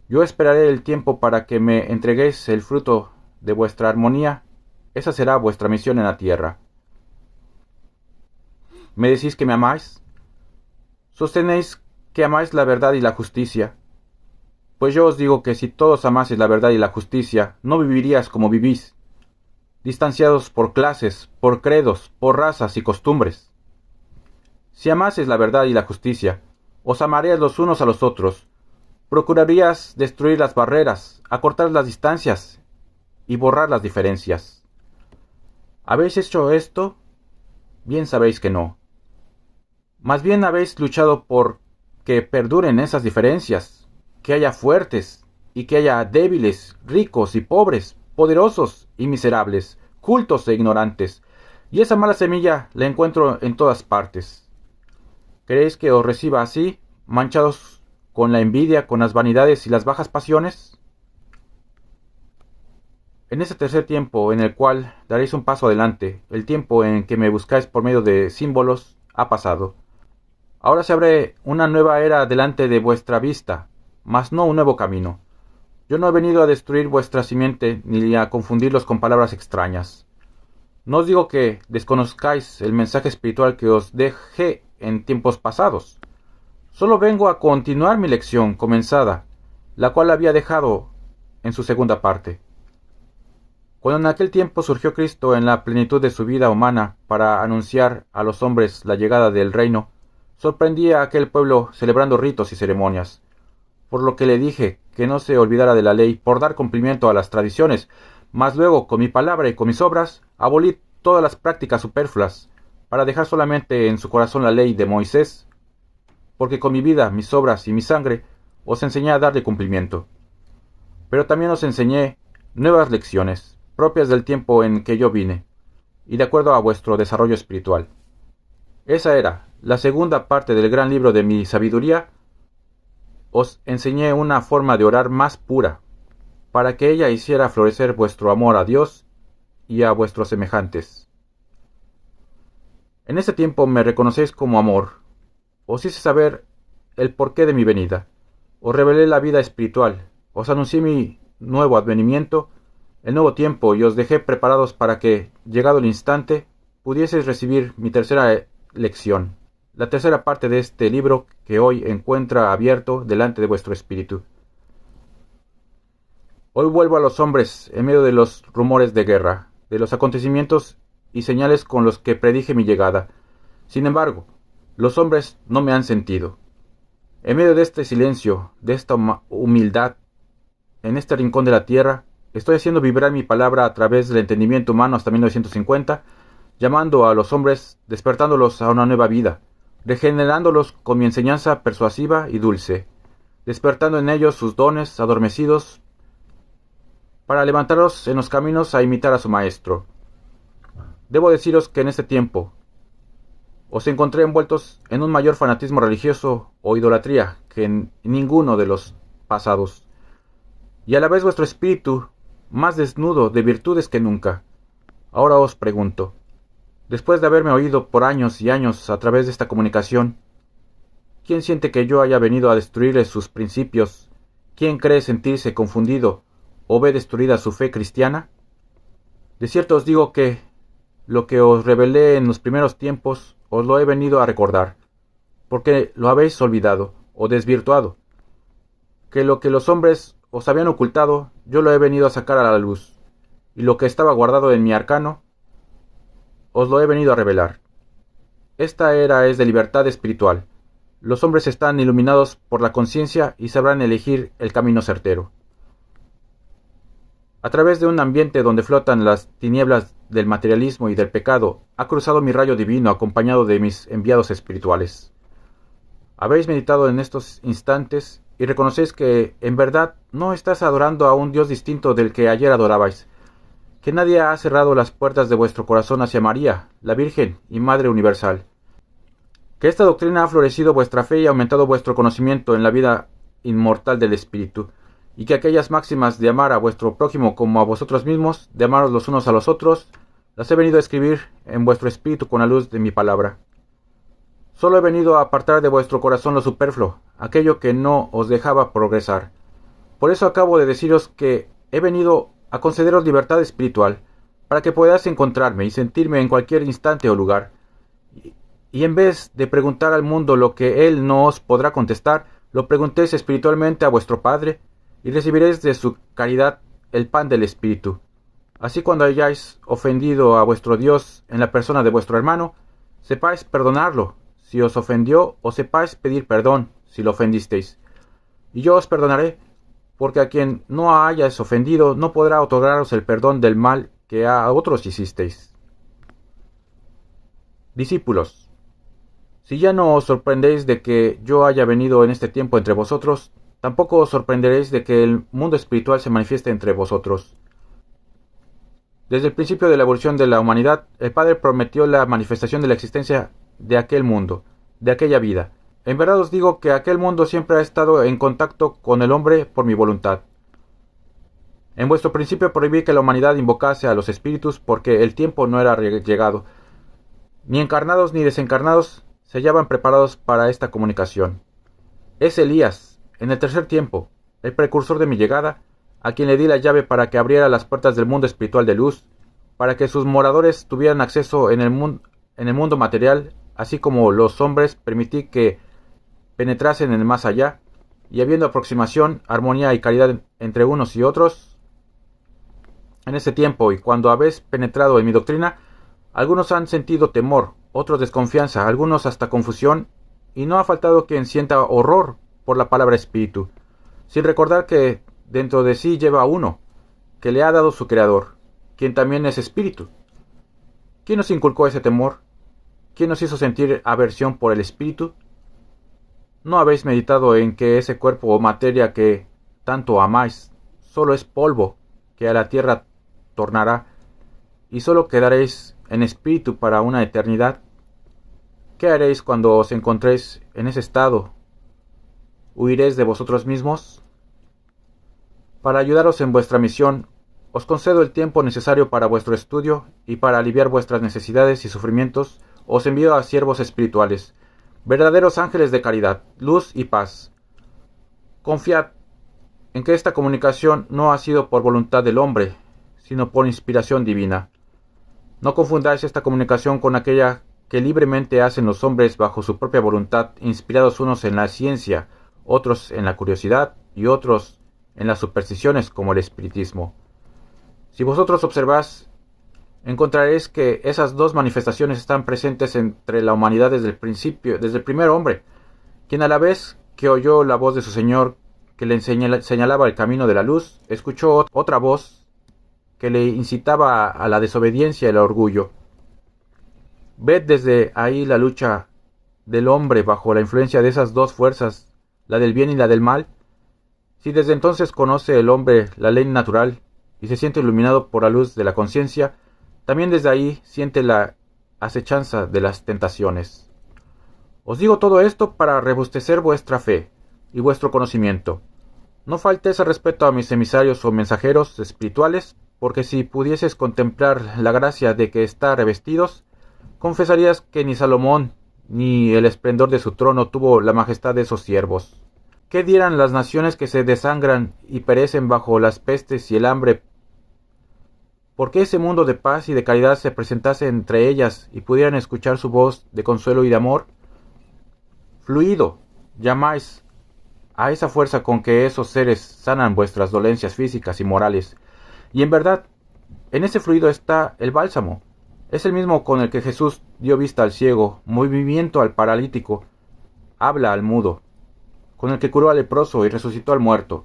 Yo esperaré el tiempo para que me entreguéis el fruto de vuestra armonía. Esa será vuestra misión en la tierra. ¿Me decís que me amáis? Sostenéis que amáis la verdad y la justicia. Pues yo os digo que si todos amaseis la verdad y la justicia, no viviríais como vivís, distanciados por clases, por credos, por razas y costumbres. Si amaseis la verdad y la justicia, os amaríais los unos a los otros, procurarías destruir las barreras, acortar las distancias y borrar las diferencias. ¿Habéis hecho esto? Bien sabéis que no. Más bien habéis luchado por que perduren esas diferencias, que haya fuertes y que haya débiles, ricos y pobres, poderosos y miserables, cultos e ignorantes, y esa mala semilla la encuentro en todas partes. ¿Queréis que os reciba así, manchados con la envidia, con las vanidades y las bajas pasiones? En ese tercer tiempo en el cual daréis un paso adelante, el tiempo en que me buscáis por medio de símbolos, ha pasado. Ahora se abre una nueva era delante de vuestra vista, mas no un nuevo camino. Yo no he venido a destruir vuestra simiente ni a confundirlos con palabras extrañas. No os digo que desconozcáis el mensaje espiritual que os dejé en tiempos pasados. Solo vengo a continuar mi lección comenzada, la cual había dejado en su segunda parte. Cuando en aquel tiempo surgió Cristo en la plenitud de su vida humana para anunciar a los hombres la llegada del reino, sorprendí a aquel pueblo celebrando ritos y ceremonias, por lo que le dije que no se olvidara de la ley por dar cumplimiento a las tradiciones, mas luego con mi palabra y con mis obras abolí todas las prácticas superfluas, para dejar solamente en su corazón la ley de Moisés, porque con mi vida, mis obras y mi sangre os enseñé a darle cumplimiento. Pero también os enseñé nuevas lecciones, propias del tiempo en que yo vine, y de acuerdo a vuestro desarrollo espiritual. Esa era la segunda parte del gran libro de mi sabiduría. Os enseñé una forma de orar más pura, para que ella hiciera florecer vuestro amor a Dios y a vuestros semejantes. En ese tiempo me reconocéis como amor. Os hice saber el porqué de mi venida. Os revelé la vida espiritual. Os anuncié mi nuevo advenimiento, el nuevo tiempo, y os dejé preparados para que, llegado el instante, pudieseis recibir mi tercera lección, la tercera parte de este libro que hoy encuentra abierto delante de vuestro espíritu. Hoy vuelvo a los hombres en medio de los rumores de guerra, de los acontecimientos y señales con los que predije mi llegada. Sin embargo, los hombres no me han sentido. En medio de este silencio, de esta humildad, en este rincón de la tierra, estoy haciendo vibrar mi palabra a través del entendimiento humano hasta 1950, llamando a los hombres, despertándolos a una nueva vida, regenerándolos con mi enseñanza persuasiva y dulce, despertando en ellos sus dones adormecidos, para levantarlos en los caminos a imitar a su Maestro. Debo deciros que en este tiempo os encontré envueltos en un mayor fanatismo religioso o idolatría que en ninguno de los pasados, y a la vez vuestro espíritu más desnudo de virtudes que nunca. Ahora os pregunto, después de haberme oído por años y años a través de esta comunicación, ¿quién siente que yo haya venido a destruirles sus principios? ¿Quién cree sentirse confundido o ve destruida su fe cristiana? De cierto os digo que lo que os revelé en los primeros tiempos os lo he venido a recordar, porque lo habéis olvidado o desvirtuado, que lo que los hombres os habían ocultado, yo lo he venido a sacar a la luz, y lo que estaba guardado en mi arcano, os lo he venido a revelar. Esta era es de libertad espiritual. Los hombres están iluminados por la conciencia y sabrán elegir el camino certero. A través de un ambiente donde flotan las tinieblas del materialismo y del pecado, ha cruzado mi rayo divino acompañado de mis enviados espirituales. Habéis meditado en estos instantes y reconocéis que, en verdad, no estás adorando a un Dios distinto del que ayer adorabais, que nadie ha cerrado las puertas de vuestro corazón hacia María, la Virgen y Madre Universal, que esta doctrina ha florecido vuestra fe y ha aumentado vuestro conocimiento en la vida inmortal del Espíritu, y que aquellas máximas de amar a vuestro prójimo como a vosotros mismos, de amaros los unos a los otros, las he venido a escribir en vuestro espíritu con la luz de mi palabra. Solo he venido a apartar de vuestro corazón lo superfluo, aquello que no os dejaba progresar. Por eso acabo de deciros que he venido a concederos libertad espiritual, para que podáis encontrarme y sentirme en cualquier instante o lugar. Y en vez de preguntar al mundo lo que él no os podrá contestar, lo preguntéis espiritualmente a vuestro Padre, y recibiréis de su caridad el pan del Espíritu. Así cuando hayáis ofendido a vuestro Dios en la persona de vuestro hermano, sepáis perdonarlo si os ofendió, o sepáis pedir perdón si lo ofendisteis. Y yo os perdonaré, porque a quien no hayáis ofendido no podrá otorgaros el perdón del mal que a otros hicisteis. Discípulos, si ya no os sorprendéis de que yo haya venido en este tiempo entre vosotros, tampoco os sorprenderéis de que el mundo espiritual se manifieste entre vosotros. Desde el principio de la evolución de la humanidad, el Padre prometió la manifestación de la existencia de aquel mundo, de aquella vida. En verdad os digo que aquel mundo siempre ha estado en contacto con el hombre por mi voluntad. En vuestro principio prohibí que la humanidad invocase a los espíritus porque el tiempo no era llegado. Ni encarnados ni desencarnados se hallaban preparados para esta comunicación. Es Elías, en el tercer tiempo, el precursor de mi llegada, a quien le di la llave para que abriera las puertas del mundo espiritual de luz, para que sus moradores tuvieran acceso en el mundo material, así como los hombres permití que penetrasen en el más allá, y habiendo aproximación, armonía y caridad entre unos y otros. En ese tiempo, y cuando habéis penetrado en mi doctrina, algunos han sentido temor, otros desconfianza, algunos hasta confusión, y no ha faltado quien sienta horror por la palabra espíritu, sin recordar que dentro de sí lleva uno, que le ha dado su Creador, quien también es espíritu. ¿Quién nos inculcó ese temor? ¿Quién nos hizo sentir aversión por el espíritu? ¿No habéis meditado en que ese cuerpo o materia que tanto amáis solo es polvo que a la tierra tornará, y solo quedaréis en espíritu para una eternidad? ¿Qué haréis cuando os encontréis en ese estado? ¿Huiréis de vosotros mismos? Para ayudaros en vuestra misión, os concedo el tiempo necesario para vuestro estudio, y para aliviar vuestras necesidades y sufrimientos, os envío a siervos espirituales, verdaderos ángeles de caridad, luz y paz. Confiad en que esta comunicación no ha sido por voluntad del hombre, sino por inspiración divina. No confundáis esta comunicación con aquella que libremente hacen los hombres bajo su propia voluntad, inspirados unos en la ciencia, otros en la curiosidad y otros en las supersticiones como el espiritismo. Si vosotros observáis, encontraréis que esas dos manifestaciones están presentes entre la humanidad desde el principio, desde el primer hombre, quien a la vez que oyó la voz de su Señor que le señalaba el camino de la luz, escuchó otra voz que le incitaba a la desobediencia y el orgullo. Ved desde ahí la lucha del hombre bajo la influencia de esas dos fuerzas, la del bien y la del mal. Si desde entonces conoce el hombre la ley natural y se siente iluminado por la luz de la conciencia, también desde ahí siente la acechanza de las tentaciones. Os digo todo esto para robustecer vuestra fe y vuestro conocimiento. No faltéis al respeto a mis emisarios o mensajeros espirituales, porque si pudieses contemplar la gracia de que está revestidos, confesarías que ni Salomón ni el esplendor de su trono tuvo la majestad de esos siervos. ¿Qué dieran las naciones que se desangran y perecen bajo las pestes y el hambre? ¿Por qué ese mundo de paz y de caridad se presentase entre ellas y pudieran escuchar su voz de consuelo y de amor? Fluido, llamáis a esa fuerza con que esos seres sanan vuestras dolencias físicas y morales. Y en verdad, en ese fluido está el bálsamo. Es el mismo con el que Jesús dio vista al ciego, movimiento al paralítico, habla al mudo, con el que curó al leproso y resucitó al muerto.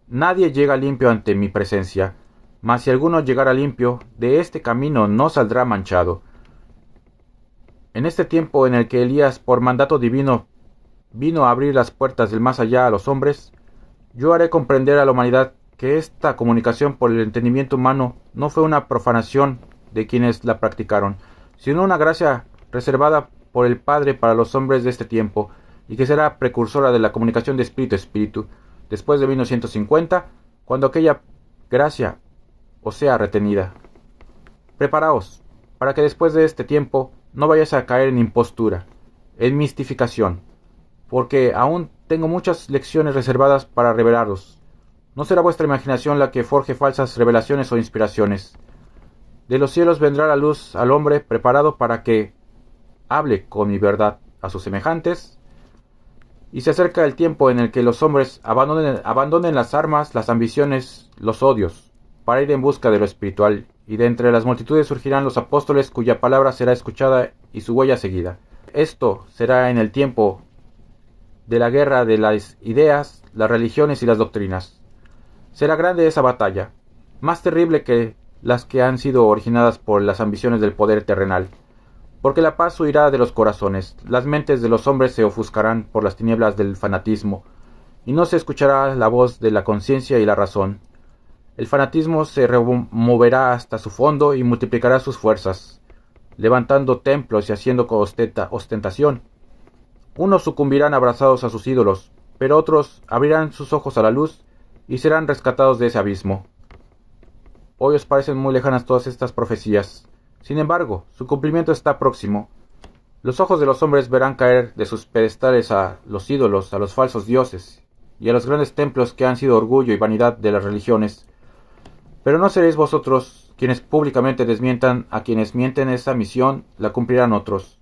Nadie llega limpio ante mi presencia, mas si alguno llegara limpio, de este camino no saldrá manchado. En este tiempo en el que Elías, por mandato divino, vino a abrir las puertas del más allá a los hombres, yo haré comprender a la humanidad que esta comunicación por el entendimiento humano no fue una profanación de quienes la practicaron, sino una gracia reservada por el Padre para los hombres de este tiempo, y que será precursora de la comunicación de espíritu a espíritu, después de 1950, cuando aquella gracia os sea retenida. Preparaos, para que después de este tiempo no vayáis a caer en impostura, en mistificación, porque aún tengo muchas lecciones reservadas para revelaros. No será vuestra imaginación la que forje falsas revelaciones o inspiraciones. De los cielos vendrá la luz al hombre preparado para que hable con mi verdad a sus semejantes, y se acerca el tiempo en el que los hombres abandonen las armas, las ambiciones, los odios, para ir en busca de lo espiritual, y de entre las multitudes surgirán los apóstoles cuya palabra será escuchada y su huella seguida. Esto será en el tiempo de la guerra de las ideas, las religiones y las doctrinas. Será grande esa batalla, más terrible que las que han sido originadas por las ambiciones del poder terrenal, porque la paz huirá de los corazones, las mentes de los hombres se ofuscarán por las tinieblas del fanatismo, y no se escuchará la voz de la conciencia y la razón. El fanatismo se removerá hasta su fondo y multiplicará sus fuerzas, levantando templos y haciendo ostentación. Unos sucumbirán abrazados a sus ídolos, pero otros abrirán sus ojos a la luz y serán rescatados de ese abismo. Hoy os parecen muy lejanas todas estas profecías. Sin embargo, su cumplimiento está próximo. Los ojos de los hombres verán caer de sus pedestales a los ídolos, a los falsos dioses, y a los grandes templos que han sido orgullo y vanidad de las religiones. Pero no seréis vosotros quienes públicamente desmientan a quienes mienten esa misión, la cumplirán otros.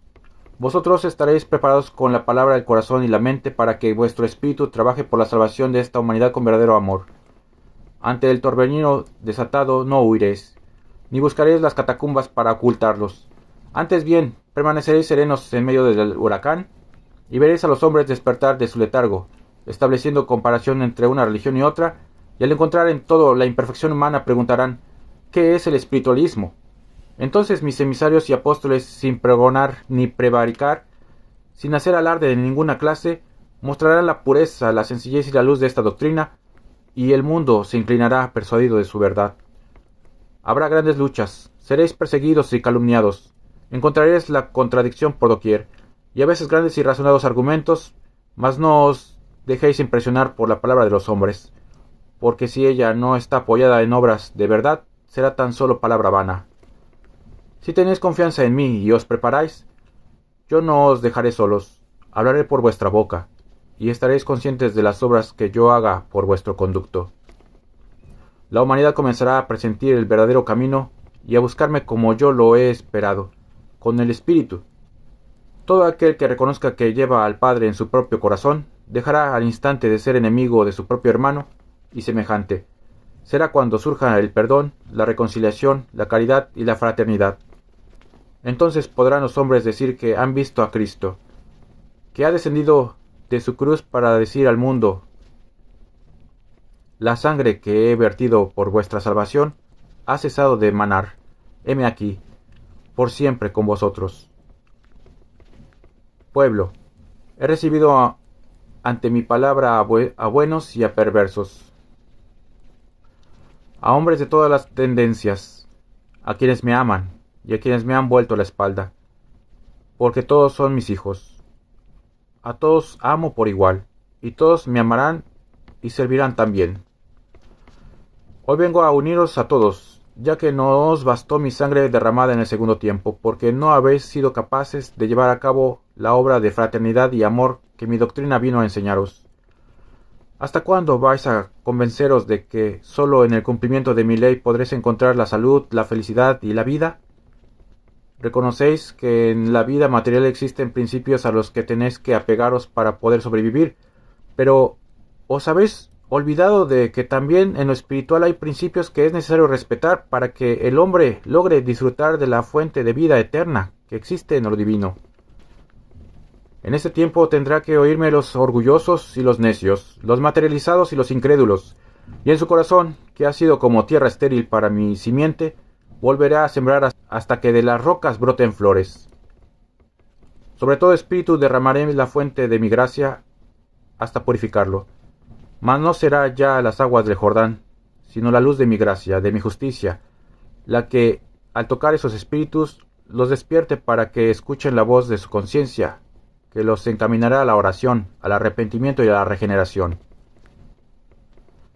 Vosotros estaréis preparados con la palabra del corazón y la mente para que vuestro espíritu trabaje por la salvación de esta humanidad con verdadero amor. Ante el torbellino desatado no huiréis, ni buscaréis las catacumbas para ocultarlos. Antes bien, permaneceréis serenos en medio del huracán, y veréis a los hombres despertar de su letargo, estableciendo comparación entre una religión y otra, y al encontrar en todo la imperfección humana preguntarán, ¿qué es el espiritualismo? Entonces mis emisarios y apóstoles, sin pregonar ni prevaricar, sin hacer alarde de ninguna clase, mostrarán la pureza, la sencillez y la luz de esta doctrina, y el mundo se inclinará persuadido de su verdad. Habrá grandes luchas, seréis perseguidos y calumniados, encontraréis la contradicción por doquier, y a veces grandes y razonados argumentos, mas no os dejéis impresionar por la palabra de los hombres, porque si ella no está apoyada en obras de verdad, será tan solo palabra vana. Si tenéis confianza en mí y os preparáis, yo no os dejaré solos, hablaré por vuestra boca, y estaréis conscientes de las obras que yo haga por vuestro conducto. La humanidad comenzará a presentir el verdadero camino y a buscarme como yo lo he esperado, con el Espíritu. Todo aquel que reconozca que lleva al Padre en su propio corazón, dejará al instante de ser enemigo de su propio hermano y semejante. Será cuando surja el perdón, la reconciliación, la caridad y la fraternidad. Entonces podrán los hombres decir que han visto a Cristo, que ha descendido de su cruz para decir al mundo: la sangre que he vertido por vuestra salvación ha cesado de manar. Heme aquí, por siempre con vosotros. Pueblo, he recibido ante mi palabra a buenos y a perversos, a hombres de todas las tendencias, a quienes me aman y a quienes me han vuelto la espalda, porque todos son mis hijos. A todos amo por igual, y todos me amarán y servirán también. Hoy vengo a uniros a todos, ya que no os bastó mi sangre derramada en el segundo tiempo, porque no habéis sido capaces de llevar a cabo la obra de fraternidad y amor que mi doctrina vino a enseñaros. ¿Hasta cuándo vais a convenceros de que sólo en el cumplimiento de mi ley podréis encontrar la salud, la felicidad y la vida? Reconocéis que en la vida material existen principios a los que tenéis que apegaros para poder sobrevivir, pero ¿os habéis olvidado de que también en lo espiritual hay principios que es necesario respetar para que el hombre logre disfrutar de la fuente de vida eterna que existe en lo divino? En este tiempo tendrá que oírme los orgullosos y los necios, los materializados y los incrédulos, y en su corazón, que ha sido como tierra estéril para mi simiente, volverá a sembrar hasta que de las rocas broten flores. Sobre todo espíritu derramaré la fuente de mi gracia hasta purificarlo. Mas no será ya las aguas del Jordán, sino la luz de mi gracia, de mi justicia, la que, al tocar esos espíritus, los despierte para que escuchen la voz de su conciencia, que los encaminará a la oración, al arrepentimiento y a la regeneración.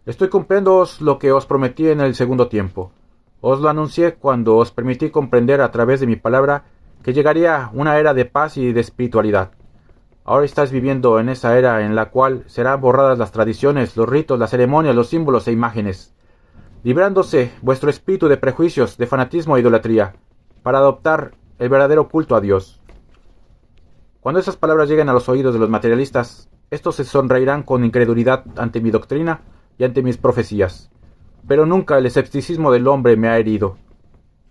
Estoy cumpliéndoos lo que os prometí en el segundo tiempo. Os lo anuncié cuando os permití comprender a través de mi palabra que llegaría una era de paz y de espiritualidad. Ahora estáis viviendo en esa era en la cual serán borradas las tradiciones, los ritos, las ceremonias, los símbolos e imágenes, librándose vuestro espíritu de prejuicios, de fanatismo e idolatría, para adoptar el verdadero culto a Dios. Cuando esas palabras lleguen a los oídos de los materialistas, estos se sonreirán con incredulidad ante mi doctrina y ante mis profecías. Pero nunca el escepticismo del hombre me ha herido.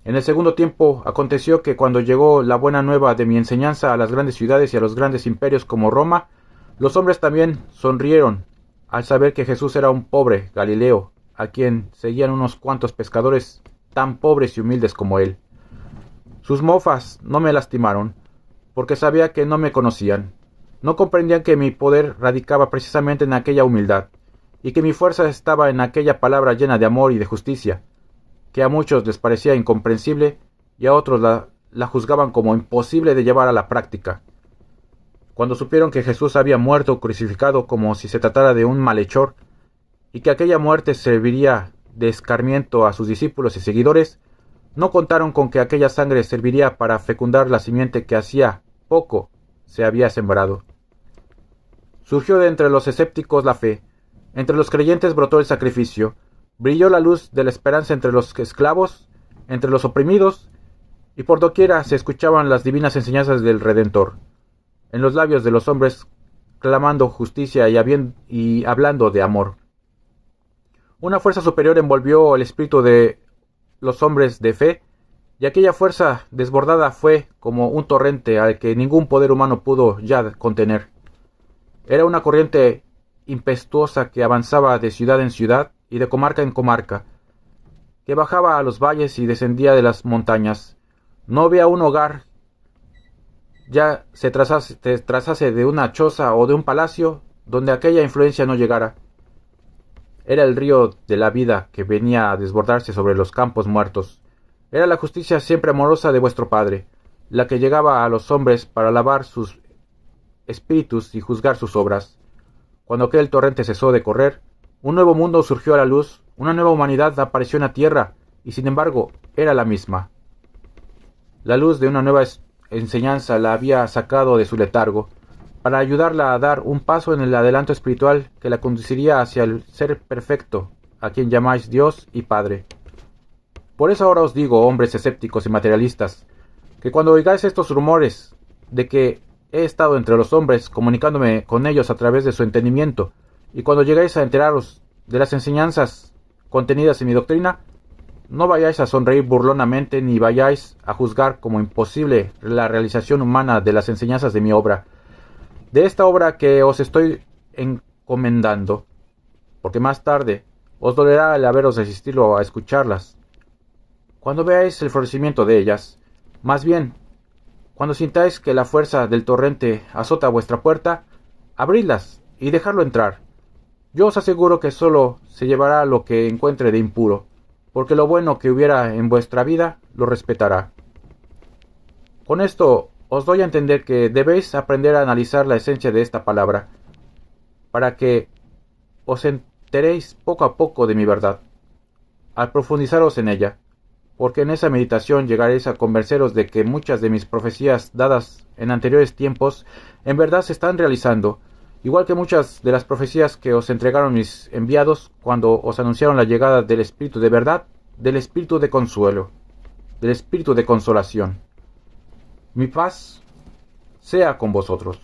En el segundo tiempo aconteció que cuando llegó la buena nueva de mi enseñanza a las grandes ciudades y a los grandes imperios como Roma, los hombres también sonrieron al saber que Jesús era un pobre Galileo, a quien seguían unos cuantos pescadores tan pobres y humildes como él. Sus mofas no me lastimaron, porque sabía que no me conocían. No comprendían que mi poder radicaba precisamente en aquella humildad, y que mi fuerza estaba en aquella palabra llena de amor y de justicia, que a muchos les parecía incomprensible y a otros la juzgaban como imposible de llevar a la práctica. Cuando supieron que Jesús había muerto crucificado como si se tratara de un malhechor, y que aquella muerte serviría de escarmiento a sus discípulos y seguidores, no contaron con que aquella sangre serviría para fecundar la simiente que hacía poco se había sembrado. Surgió de entre los escépticos la fe, entre los creyentes brotó el sacrificio, brilló la luz de la esperanza entre los esclavos, entre los oprimidos, y por doquiera se escuchaban las divinas enseñanzas del Redentor, en los labios de los hombres clamando justicia y hablando de amor. Una fuerza superior envolvió el espíritu de los hombres de fe, y aquella fuerza desbordada fue como un torrente al que ningún poder humano pudo ya contener. Era una corriente impetuosa que avanzaba de ciudad en ciudad y de comarca en comarca, que bajaba a los valles y descendía de las montañas. No había un hogar ya se trazase de una choza o de un palacio donde aquella influencia no llegara. Era el río de la vida que venía a desbordarse sobre los campos muertos. Era la justicia siempre amorosa de vuestro Padre, la que llegaba a los hombres para lavar sus espíritus y juzgar sus obras. Cuando aquel torrente cesó de correr, un nuevo mundo surgió a la luz, una nueva humanidad apareció en la tierra, y sin embargo era la misma. La luz de una nueva enseñanza la había sacado de su letargo, para ayudarla a dar un paso en el adelanto espiritual que la conduciría hacia el ser perfecto, a quien llamáis Dios y Padre. Por eso ahora os digo, hombres escépticos y materialistas, que cuando oigáis estos rumores de que he estado entre los hombres comunicándome con ellos a través de su entendimiento, y cuando llegáis a enteraros de las enseñanzas contenidas en mi doctrina, no vayáis a sonreír burlonamente ni vayáis a juzgar como imposible la realización humana de las enseñanzas de mi obra, de esta obra que os estoy encomendando, porque más tarde os dolerá el haberos resistido a escucharlas. Cuando veáis el florecimiento de ellas, más bien, cuando sintáis que la fuerza del torrente azota vuestra puerta, abridlas y dejadlo entrar. Yo os aseguro que solo se llevará lo que encuentre de impuro, porque lo bueno que hubiera en vuestra vida lo respetará. Con esto os doy a entender que debéis aprender a analizar la esencia de esta palabra, para que os enteréis poco a poco de mi verdad, al profundizaros en ella, porque en esa meditación llegaréis a convenceros de que muchas de mis profecías dadas en anteriores tiempos en verdad se están realizando, igual que muchas de las profecías que os entregaron mis enviados cuando os anunciaron la llegada del Espíritu de verdad, del Espíritu de consuelo, del Espíritu de consolación. Mi paz sea con vosotros.